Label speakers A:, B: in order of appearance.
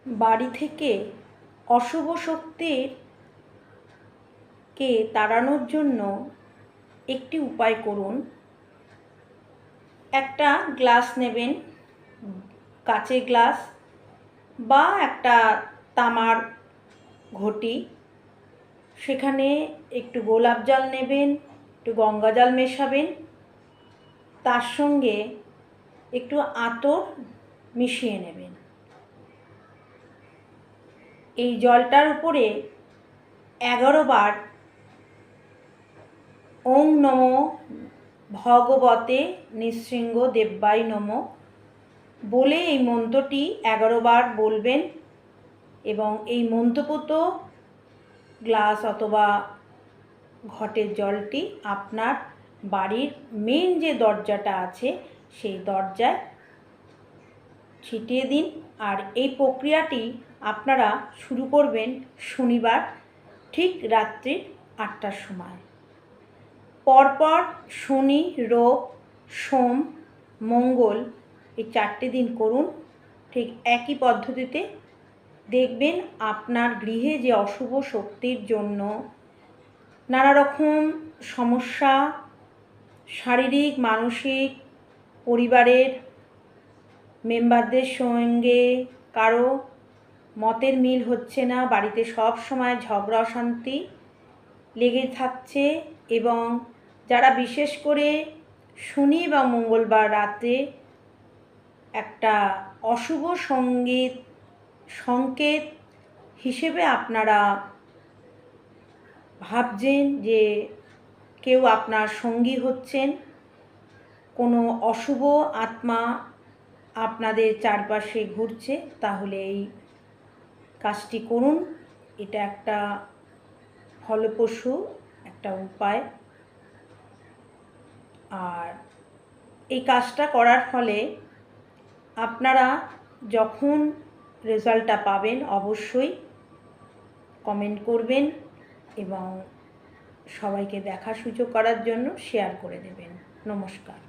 A: বাড়ি থেকে অশুভ শক্তিকে তাড়ানোর জন্য একটি উপায় করুন। একটা গ্লাস নেবেন, কাচের গ্লাস বা একটা তামার ঘটি, সেখানে একটু গোলাপ জল নেবেন, একটু গঙ্গা জল মেশাবেন, তার সঙ্গে একটু আতর মিশিয়ে নেবেন। এই জলটার উপরে 11 বার ওং নমো ভগবতে নৃসিংহ দেব্যাই নমঃ বলে এই মন্ত্রটি 11 বার বলবেন এবং এই মন্ত্রপুত গ্লাস অথবা ঘটের জলটি আপনার বাড়ির মেন যে দরজাটা আছে সেই দরজায় ছিটিয়ে দিন। আর এই প্রক্রিয়াটি আপনারা শুরু করবেন শনিবার ঠিক রাত্রি 8টার সময়। পরপর শনি, রবি, সোম, মঙ্গল এই 4টে দিন করুন ঠিক একই পদ্ধতিতে। দেখবেন আপনার গৃহে যে অশুভ শক্তির জন্য নানা রকম সমস্যা, শারীরিক, মানসিক, পরিবারের মেম্বারদের সঙ্গে কারো মতের মিল হচ্ছে না, বাড়িতে সব সময় ঝগড়া অশান্তি লেগে থাকছে, এবং যারা বিশেষ করে শনি বা মঙ্গলবার রাতে একটা অশুভ সংকেত হিসেবে আপনারা ভাবছেন যে কেউ আপনার সঙ্গী হচ্ছেন, কোনো অশুভ আত্মা আপনাদের চারপাশে ঘুরছে, তাহলে এই কাজটি করুন। এটা একটা ফলপ্রসূ একটা উপায়। আর এই কাজটা করার ফলে আপনারা যখন রেজাল্টটা পাবেন অবশ্যই কমেন্ট করবেন এবং সবাইকে দেখার সুযোগ করার জন্য শেয়ার করে দেবেন। নমস্কার।